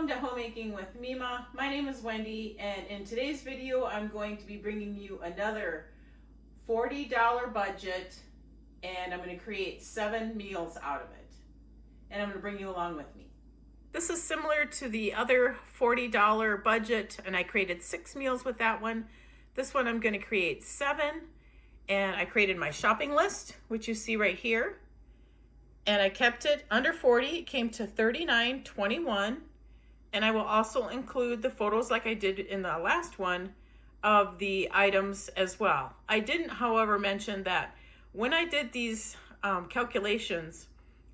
Welcome to Homemaking with Mima. My name is Wendy, and in today's video I'm going to be bringing you another $40 budget, and I'm going to create 7 meals out of it, and I'm going to bring you along with me. This is similar to the other $40 budget, and I created 6 meals with that one. This one I'm going to create 7, and I created my shopping list, which you see right here. And I kept it under 40. It came to $39.21. And I will also include the photos like I did in the last one of the items as well. I didn't, however, mention that when I did these calculations,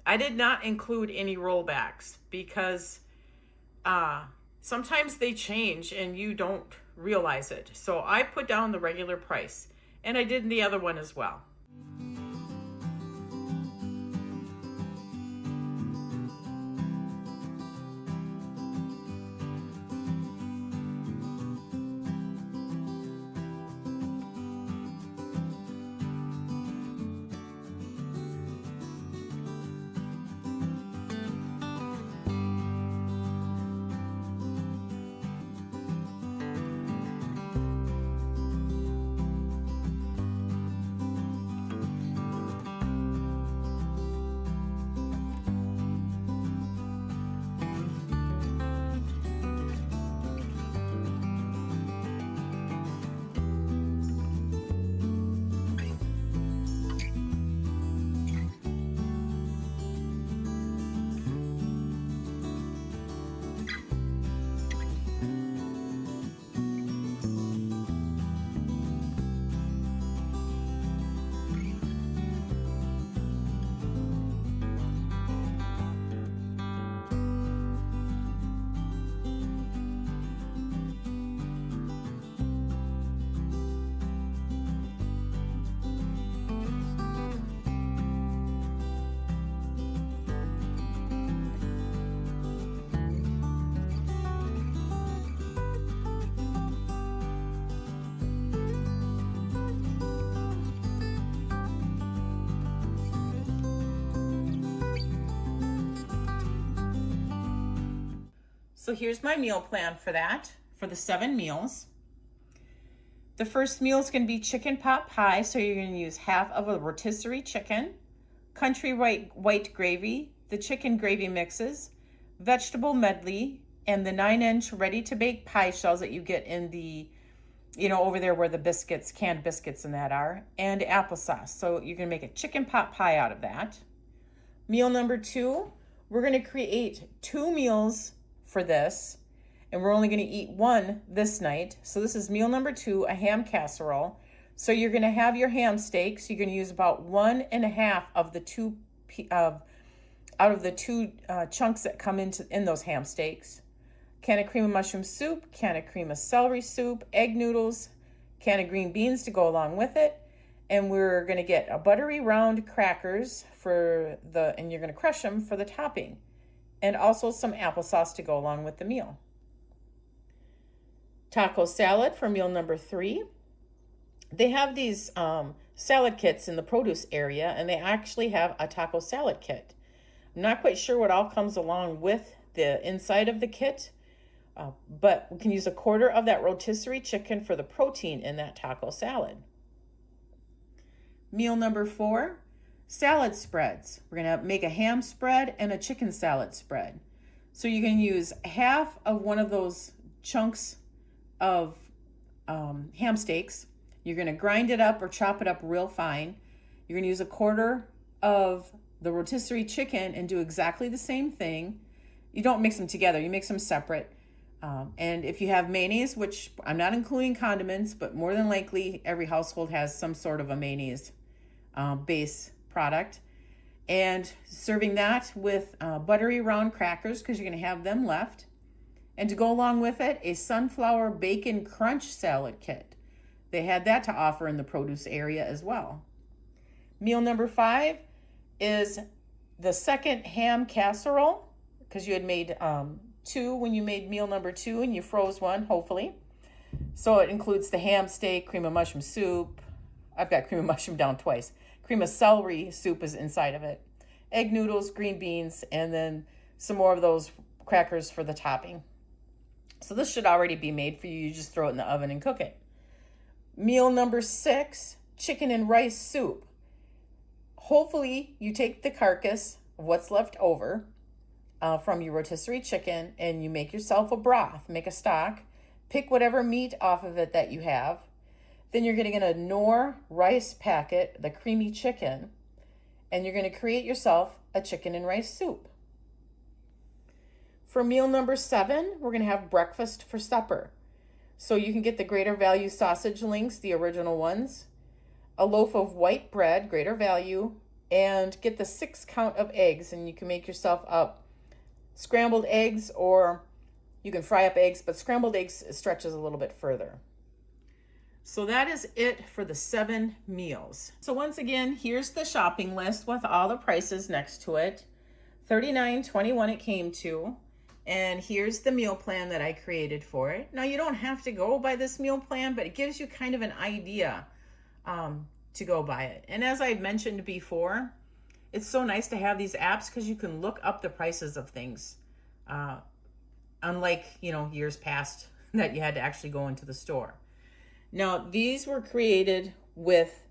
I did not include any rollbacks because sometimes they change and you don't realize it. So I put down the regular price, and I did in the other one as well. So here's my meal plan for that, for the 7 meals. The first meal is going to be chicken pot pie, so you're going to use half of a rotisserie chicken, country white gravy, the chicken gravy mixes, vegetable medley, and the 9-inch ready-to-bake pie shells that you get in the, over there where the biscuits, canned biscuits and that are, and applesauce. So you're going to make a chicken pot pie out of that. Meal number 2, we're going to create 2 meals for this, and we're only going to eat 1 this night. So this is meal number 2, a ham casserole. So you're going to have your ham steaks. You're going to use about 1.5 of the 2 out of the 2 chunks that come in those ham steaks. Can of cream of mushroom soup, can of cream of celery soup, egg noodles, can of green beans to go along with it. And we're going to get a buttery round crackers and you're going to crush them for the topping. And also some applesauce to go along with the meal. Taco salad for meal number 3. They have these salad kits in the produce area, and they actually have a taco salad kit. I'm not quite sure what all comes along with the inside of the kit, but we can use 1/4 of that rotisserie chicken for the protein in that taco salad. Meal number 4. Salad spreads. We're going to make a ham spread and a chicken salad spread. So you can use half of one of those chunks of ham steaks. You're going to grind it up or chop it up real fine. You're going to use 1/4 of the rotisserie chicken and do exactly the same thing. You don't mix them together. You mix them separate. And if you have mayonnaise, which I'm not including condiments, but more than likely every household has some sort of a mayonnaise base product, and serving that with buttery round crackers because you're going to have them left, and to go along with it, a sunflower bacon crunch salad kit. They had that to offer in the produce area as well. Meal number 5 is the second ham casserole, because you had made 2 when you made meal number 2 and you froze 1, hopefully. So it includes the ham steak, cream of mushroom soup. I've got cream of mushroom down twice. Cream of celery soup is inside of it. Egg noodles, green beans, and then some more of those crackers for the topping. So this should already be made for you. You just throw it in the oven and cook it. Meal number 6, chicken and rice soup. Hopefully you take the carcass of what's left over from your rotisserie chicken and you make yourself a broth, make a stock, pick whatever meat off of it that you have. Then you're going to get a Knorr rice packet, the creamy chicken, and you're going to create yourself a chicken and rice soup. For meal number 7, we're going to have breakfast for supper. So you can get the Greater Value sausage links, the original ones, a loaf of white bread, Greater Value, and get the 6 count of eggs, and you can make yourself up scrambled eggs, or you can fry up eggs, but scrambled eggs stretches a little bit further. So that is it for the 7 meals. So once again, here's the shopping list with all the prices next to it. $39.21 it came to. And here's the meal plan that I created for it. Now you don't have to go by this meal plan, but it gives you kind of an idea to go by it. And as I've mentioned before, it's so nice to have these apps because you can look up the prices of things. Unlike, years past that you had to actually go into the store. Now, these were created with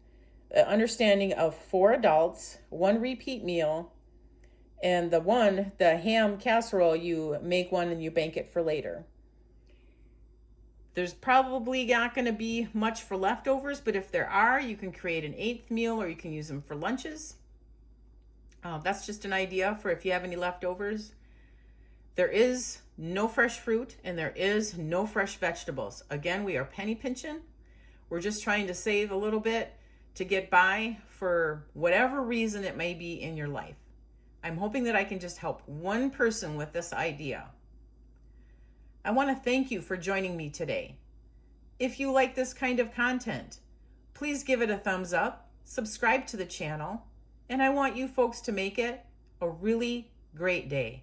an understanding of 4 adults, 1 repeat meal, and the ham casserole, you make one and you bank it for later. There's probably not going to be much for leftovers, but if there are, you can create an 8th meal or you can use them for lunches. That's just an idea for if you have any leftovers. There is no fresh fruit and there is no fresh vegetables. Again, we are penny pinching. We're just trying to save a little bit to get by for whatever reason it may be in your life. I'm hoping that I can just help one person with this idea. I want to thank you for joining me today. If you like this kind of content, please give it a thumbs up, subscribe to the channel, and I want you folks to make it a really great day.